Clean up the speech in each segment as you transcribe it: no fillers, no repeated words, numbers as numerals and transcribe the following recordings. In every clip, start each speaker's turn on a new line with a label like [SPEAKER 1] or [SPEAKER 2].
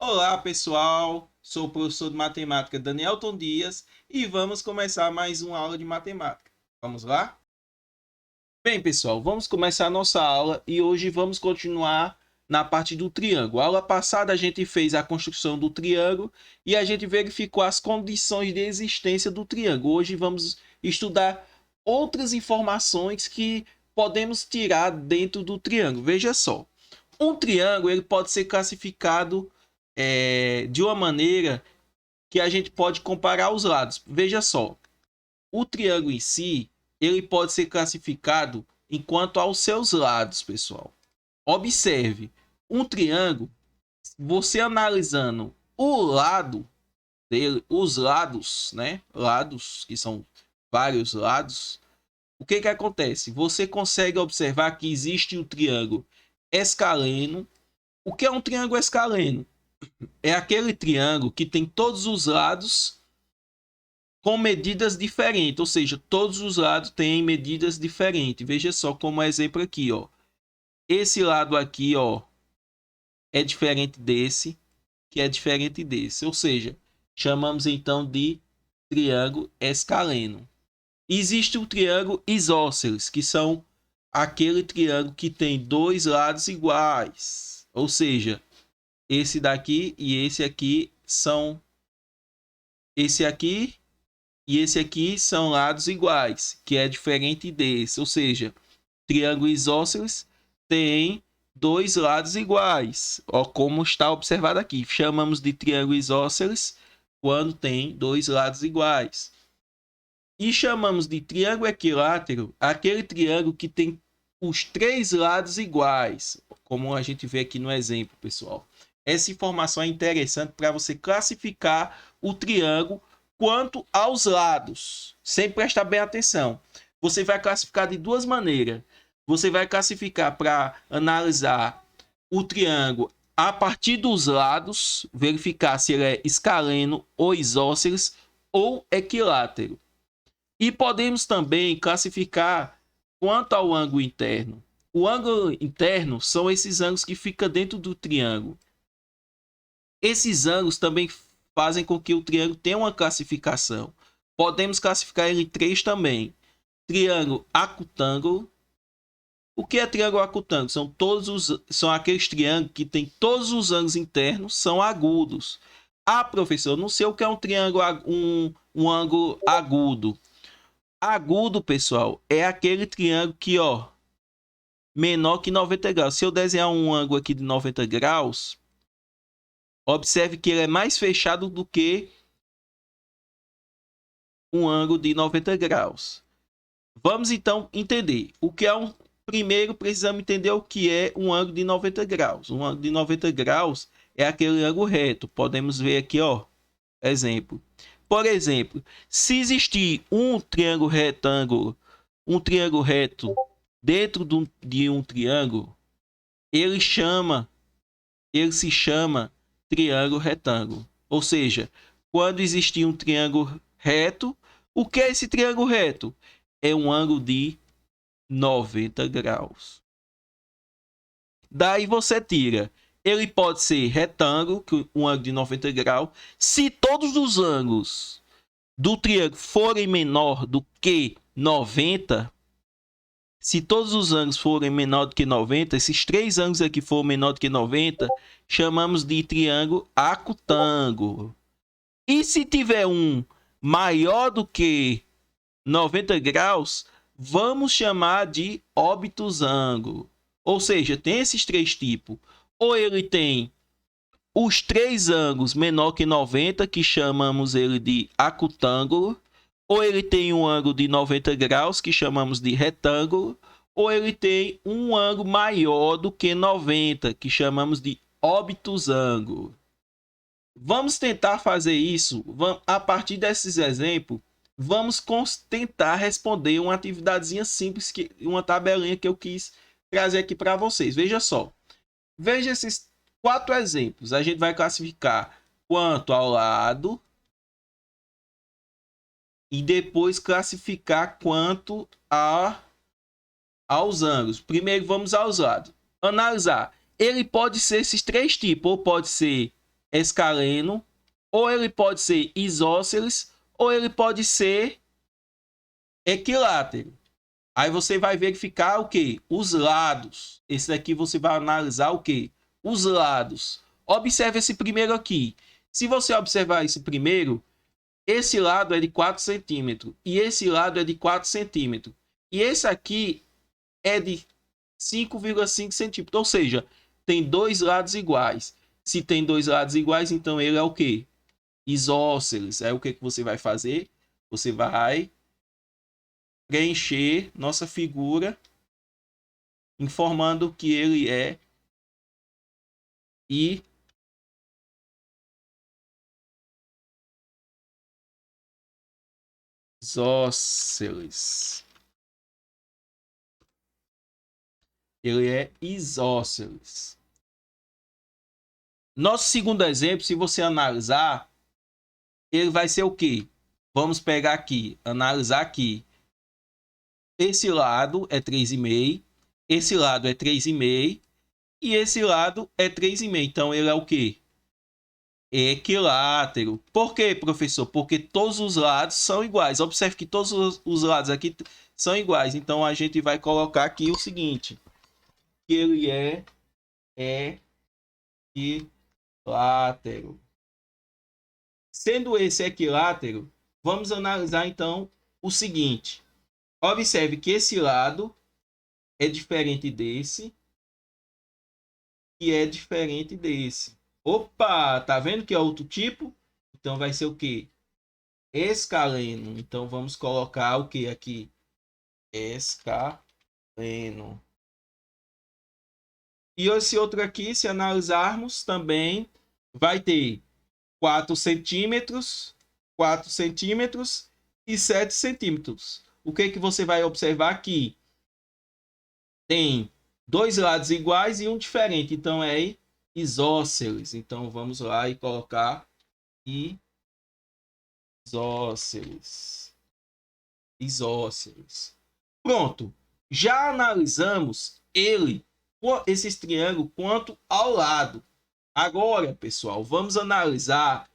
[SPEAKER 1] Olá, pessoal. Sou o professor de matemática Danielton Dias e vamos começar mais uma aula de matemática. Vamos lá? Bem, pessoal, vamos começar a nossa aula e hoje vamos continuar na parte do triângulo. A aula passada a gente fez a construção do triângulo e a gente verificou as condições de existência do triângulo. Hoje vamos estudar outras informações que podemos tirar dentro do triângulo. Veja só, um triângulo ele pode ser classificado de uma maneira que a gente pode comparar os lados. Veja só, o triângulo em si, ele pode ser classificado enquanto aos seus lados, pessoal. Observe, um triângulo, você analisando o lado dele, os lados, né? Lados, que são vários lados. O que que acontece? Você consegue observar que existe o triângulo escaleno. O que é um triângulo escaleno? É aquele triângulo que tem todos os lados com medidas diferentes, ou seja, todos os lados têm medidas diferentes. Veja só como exemplo aqui, ó. Esse lado aqui, ó, é diferente desse, que é diferente desse. Ou seja, chamamos então de triângulo escaleno. Existe o triângulo isósceles, que são aquele triângulo que tem dois lados iguais. Ou seja, esse daqui e esse aqui são esse aqui e esse aqui são lados iguais, que é diferente desse. Ou seja, triângulo isósceles tem dois lados iguais. Ó, como está observado aqui. Chamamos de triângulo isósceles quando tem dois lados iguais. E chamamos de triângulo equilátero aquele triângulo que tem os três lados iguais, como a gente vê aqui no exemplo, pessoal. Essa informação é interessante para você classificar o triângulo quanto aos lados. Sempre prestar bem atenção. Você vai classificar de duas maneiras. Você vai classificar para analisar o triângulo a partir dos lados, verificar se ele é escaleno ou isósceles ou equilátero. E podemos também classificar quanto ao ângulo interno. O ângulo interno são esses ângulos que ficam dentro do triângulo. Esses ângulos também fazem com que o triângulo tenha uma classificação. Podemos classificar ele em três também. Triângulo acutângulo. O que é triângulo acutângulo? São aqueles triângulos que têm todos os ângulos internos são agudos. Ah, professor, não sei o que é um triângulo, um ângulo agudo. Agudo, pessoal, é aquele triângulo que, ó, menor que 90 graus. Se eu desenhar um ângulo aqui de 90 graus, observe que ele é mais fechado do que um ângulo de 90 graus. Vamos então entender o que é um. Primeiro precisamos entender o que é um ângulo de 90 graus. Um ângulo de 90 graus é aquele ângulo reto. Podemos ver aqui, ó, exemplo. Por exemplo, se existir um triângulo retângulo, um triângulo reto dentro de um triângulo, ele se chama triângulo retângulo. Ou seja, quando existir um triângulo reto, o que é esse triângulo reto? É um ângulo de 90 graus. Daí você tira. Ele pode ser retângulo, um ângulo de 90 graus. Se todos os ângulos do triângulo forem menor do que 90, se todos os ângulos forem menor do que 90, esses três ângulos aqui forem menor do que 90, chamamos de triângulo acutângulo. E se tiver um maior do que 90 graus, vamos chamar de obtusângulo. Ou seja, tem esses três tipos. Ou ele tem os três ângulos menor que 90, que chamamos ele de acutângulo. Ou ele tem um ângulo de 90 graus, que chamamos de retângulo. Ou ele tem um ângulo maior do que 90, que chamamos de obtusângulo. Vamos tentar fazer isso. A partir desses exemplos, vamos tentar responder uma atividadezinha simples, uma tabelinha que eu quis trazer aqui para vocês. Veja só. Veja esses quatro exemplos. A gente vai classificar quanto ao lado e depois classificar quanto aos ângulos. Primeiro vamos aos lados. Analisar. Ele pode ser esses três tipos, ou pode ser escaleno, ou ele pode ser isósceles, ou ele pode ser equilátero. Aí você vai verificar o que? Os lados. Esse daqui você vai analisar o que? Os lados. Observe esse primeiro aqui. Se você observar esse primeiro, esse lado é de 4 centímetros e esse lado é de 4 centímetros. E esse aqui é de 5,5 centímetros. Ou seja, tem dois lados iguais. Se tem dois lados iguais, então ele é o que? Isósceles. Aí o que você vai fazer? Você vai preencher nossa figura informando que ele é isósceles. Ele é isósceles. Nosso segundo exemplo, se você analisar, ele vai ser o quê? Vamos pegar aqui, analisar aqui. Esse lado é 3,5, esse lado é 3,5 e esse lado é 3,5. Então ele é o quê? Equilátero. Por quê, professor? Porque todos os lados são iguais. Observe que todos os lados aqui são iguais. Então a gente vai colocar aqui o seguinte, que ele é equilátero. Sendo esse equilátero, vamos analisar então o seguinte. Observe que esse lado é diferente desse e é diferente desse. Opa, tá vendo que é outro tipo? Então vai ser o quê? Escaleno. Então vamos colocar o que aqui? Escaleno. E esse outro aqui, se analisarmos, também vai ter 4 centímetros, 4 centímetros e 7 centímetros. O que você vai observar aqui? Tem dois lados iguais e um diferente. Então é isósceles. Então vamos lá e colocar isósceles. Isósceles. Pronto. Já analisamos esses triângulos quanto ao lado. Agora, pessoal, vamos analisar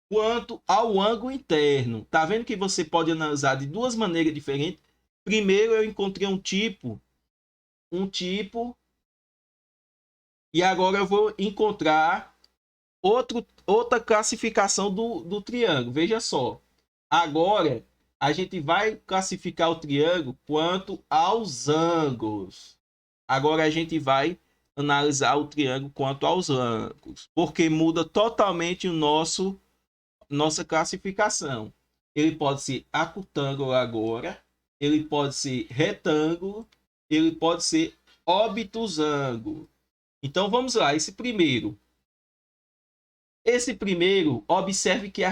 [SPEAKER 1] quanto ao ângulo interno. Tá vendo que você pode analisar de duas maneiras diferentes? Primeiro eu encontrei um tipo, e agora eu vou encontrar outra classificação do triângulo. Veja só. Agora a gente vai classificar o triângulo quanto aos ângulos. Agora a gente vai analisar o triângulo quanto aos ângulos, porque muda totalmente nossa classificação. Ele pode ser acutângulo agora, ele pode ser retângulo, ele pode ser obtusângulo. Então vamos lá, esse primeiro, observe que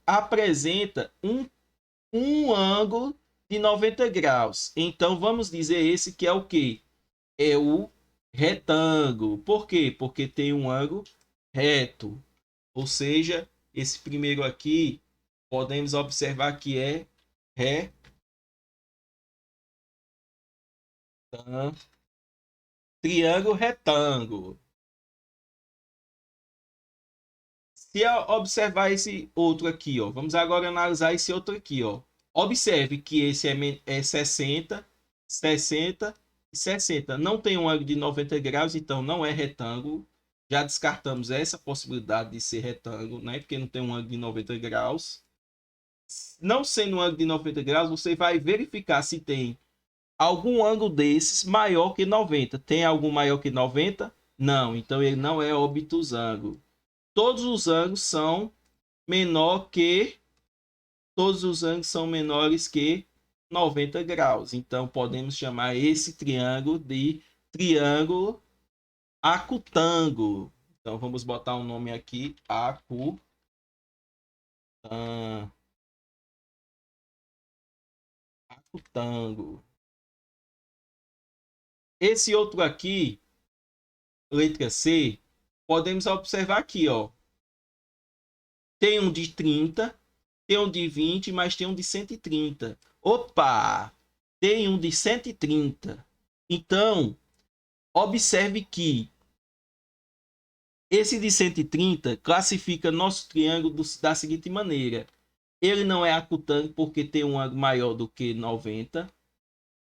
[SPEAKER 1] apresenta um ângulo de 90 graus. Então vamos dizer esse que é o que? É o retângulo. Por quê? Porque tem um ângulo reto. Ou seja, esse primeiro aqui, podemos observar que é triângulo retângulo. Se observar esse outro aqui, ó, vamos agora analisar esse outro aqui, ó. Observe que esse é 60, 60 e 60. Não tem um ângulo de 90 graus, então não é retângulo. Já descartamos essa possibilidade de ser retângulo, né? Porque não tem um ângulo de 90 graus. Não sendo um ângulo de 90 graus, você vai verificar se tem algum ângulo desses maior que 90. Tem algum maior que 90? Não, então ele não é obtusângulo. Todos os ângulos são menores que 90 graus. Então podemos chamar esse triângulo de triângulo acutângulo. Então vamos botar um nome aqui, acutângulo. Esse outro aqui, letra C, podemos observar aqui, ó. Tem um de 30, tem um de 20, mas tem um de 130. Opa! Tem um de 130. Então, observe que Esse de 130 classifica nosso triângulo da seguinte maneira. Ele não é acutângulo porque tem um ângulo maior do que 90.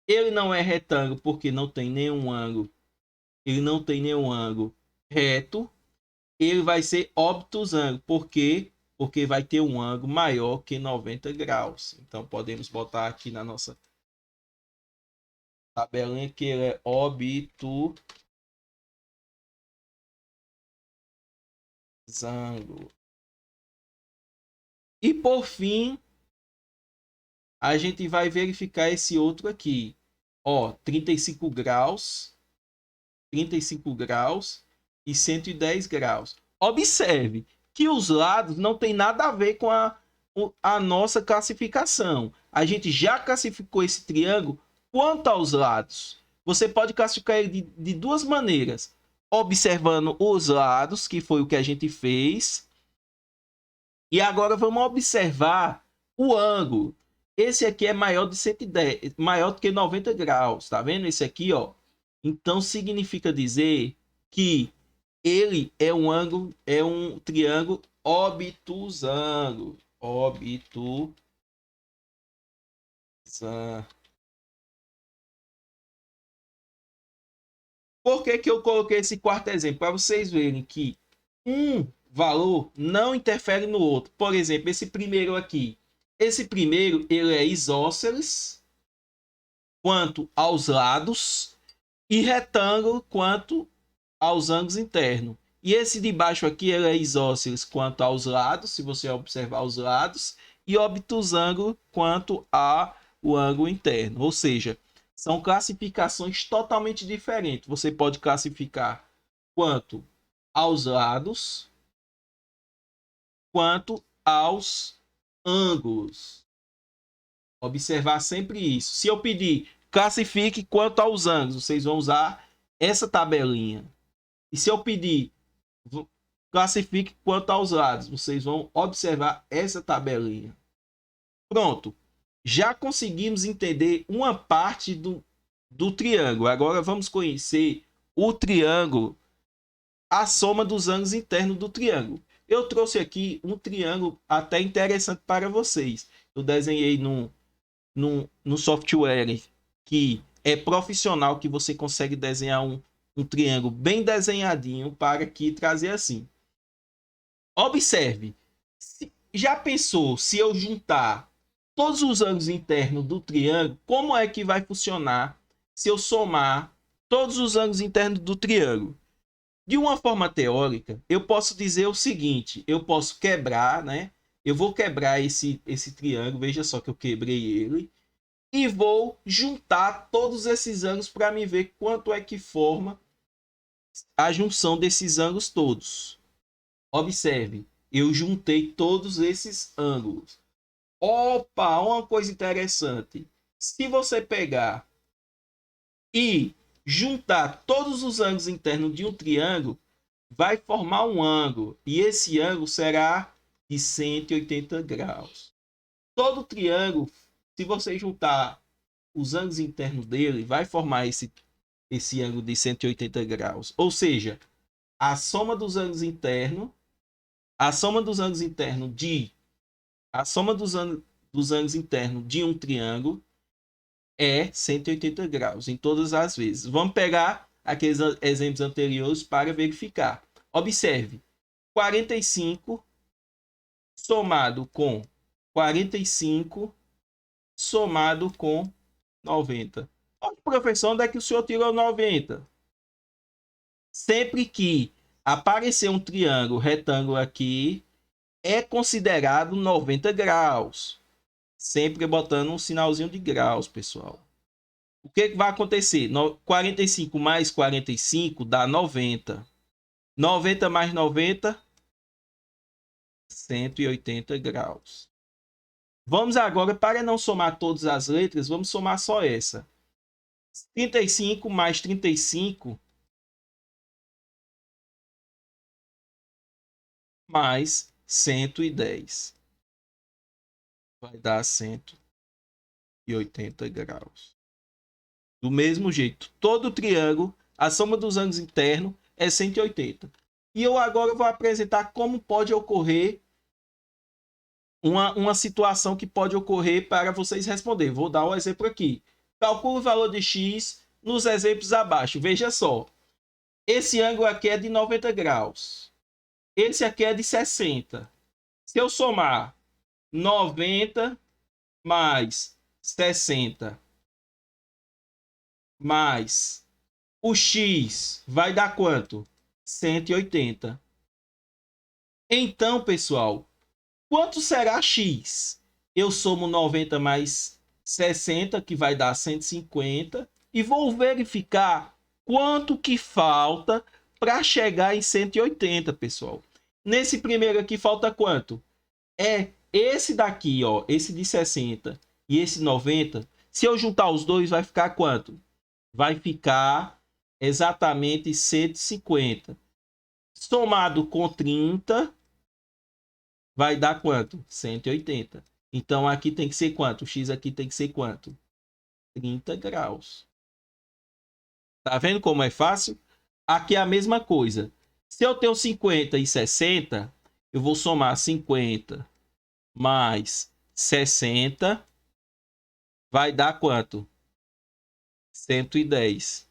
[SPEAKER 1] Ele não é retângulo porque não tem nenhum ângulo. Ele não tem nenhum ângulo reto. Ele vai ser obtusângulo. Por quê? Porque vai ter um ângulo maior que 90 graus. Então podemos botar aqui na nossa tabelinha que ele é obtusângulo. E por fim, a gente vai verificar esse outro aqui. Ó, 35 graus, 35 graus e 110 graus. Observe que os lados não tem nada a ver com a nossa classificação. A gente já classificou esse triângulo quanto aos lados. Você pode classificar ele de duas maneiras. Observando os lados, que foi o que a gente fez. E agora vamos observar o ângulo. Esse aqui é maior de 110, maior do que 90 graus, tá vendo? Esse aqui, ó. Então significa dizer que ele é um ângulo, é um triângulo obtusângulo. Obtusângulo. Por que que eu coloquei esse quarto exemplo? Para vocês verem que um valor não interfere no outro. Por exemplo, esse primeiro aqui. Esse primeiro, ele é isósceles quanto aos lados e retângulo quanto aos ângulos internos. E esse de baixo aqui, ele é isósceles quanto aos lados, se você observar os lados, e obtusângulo quanto ao ângulo interno. Ou seja, são classificações totalmente diferentes. Você pode classificar quanto aos lados, quanto aos ângulos. Observar sempre isso. Se eu pedir classifique quanto aos ângulos, vocês vão usar essa tabelinha. E se eu pedir classifique quanto aos lados, vocês vão observar essa tabelinha. Pronto. Já conseguimos entender uma parte do triângulo. Agora vamos conhecer o triângulo, a soma dos ângulos internos do triângulo. Eu trouxe aqui um triângulo até interessante para vocês. Eu desenhei no software que é profissional, que você consegue desenhar um triângulo bem desenhadinho para aqui trazer assim. Observe. Já pensou se eu juntar todos os ângulos internos do triângulo, como é que vai funcionar se eu somar todos os ângulos internos do triângulo? De uma forma teórica, eu posso dizer o seguinte, eu posso quebrar, né? Eu vou quebrar esse triângulo, veja só que eu quebrei ele, e vou juntar todos esses ângulos para me ver quanto é que forma a junção desses ângulos todos. Observe, eu juntei todos esses ângulos. Opa, uma coisa interessante. Se você pegar e juntar todos os ângulos internos de um triângulo, vai formar um ângulo. E esse ângulo será de 180 graus. Todo triângulo, se você juntar os ângulos internos dele, vai formar esse ângulo de 180 graus. Ou seja, a soma dos ângulos internos, dos ângulos internos de um triângulo é 180 graus em todas as vezes. Vamos pegar aqueles exemplos anteriores para verificar. Observe, 45 somado com 45 somado com 90. Olha, professor, onde é que o senhor tirou 90? Sempre que aparecer um triângulo retângulo aqui, é considerado 90 graus. Sempre botando um sinalzinho de graus, pessoal. O que vai acontecer? 45 mais 45 dá 90. 90 mais 90, 180 graus. Vamos agora, para não somar todas as letras, vamos somar só essa. 35 mais 35 mais 110. Vai dar 180 graus. Do mesmo jeito, todo triângulo, a soma dos ângulos internos é 180. E eu agora vou apresentar como pode ocorrer uma situação que pode ocorrer para vocês responderem. Vou dar um exemplo aqui. Calcule o valor de x nos exemplos abaixo. Veja só. Esse ângulo aqui é de 90 graus. Esse aqui é de 60. Se eu somar 90 mais 60 mais o x vai dar quanto? 180. Então, pessoal, quanto será x? Eu somo 90 mais 60, que vai dar 150, e vou verificar quanto que falta para chegar em 180, pessoal. Nesse primeiro aqui falta quanto? É esse daqui, ó, esse de 60 e esse 90. Se eu juntar os dois, vai ficar quanto? Vai ficar exatamente 150. Somado com 30, vai dar quanto? 180. Então, aqui tem que ser quanto? O x aqui tem que ser quanto? 30 graus. Tá vendo como é fácil? Aqui é a mesma coisa. Se eu tenho 50 e 60, eu vou somar 50 mais 60. Vai dar quanto? 110.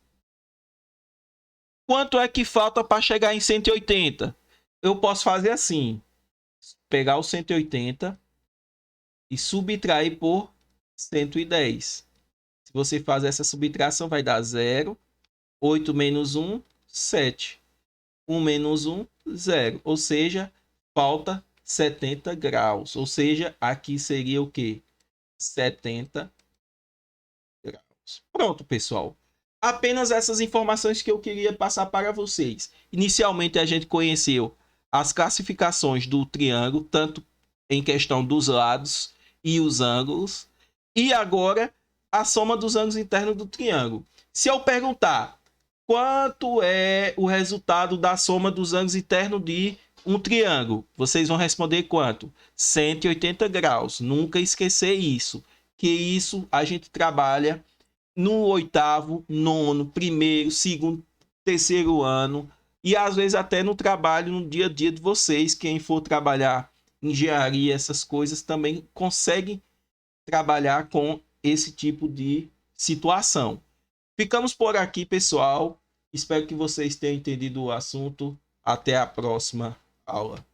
[SPEAKER 1] Quanto é que falta para chegar em 180? Eu posso fazer assim. Pegar o 180 e subtrair por 110. Se você fazer essa subtração, vai dar 0. 8 menos 1, 7. 1 menos 1, 0. Ou seja, falta 70 graus. Ou seja, aqui seria o quê? 70 graus. Pronto, pessoal. Apenas essas informações que eu queria passar para vocês. Inicialmente, a gente conheceu as classificações do triângulo, tanto em questão dos lados e os ângulos. E agora, a soma dos ângulos internos do triângulo. Se eu perguntar quanto é o resultado da soma dos ângulos internos de um triângulo, vocês vão responder quanto? 180 graus. Nunca esquecer isso. Que isso a gente trabalha no 8º, 9º, 1º, 2º, 3º ano. E às vezes até no trabalho, no dia a dia de vocês. Quem for trabalhar engenharia, essas coisas, também consegue trabalhar com esse tipo de situação. Ficamos por aqui, pessoal. Espero que vocês tenham entendido o assunto. Até a próxima aula.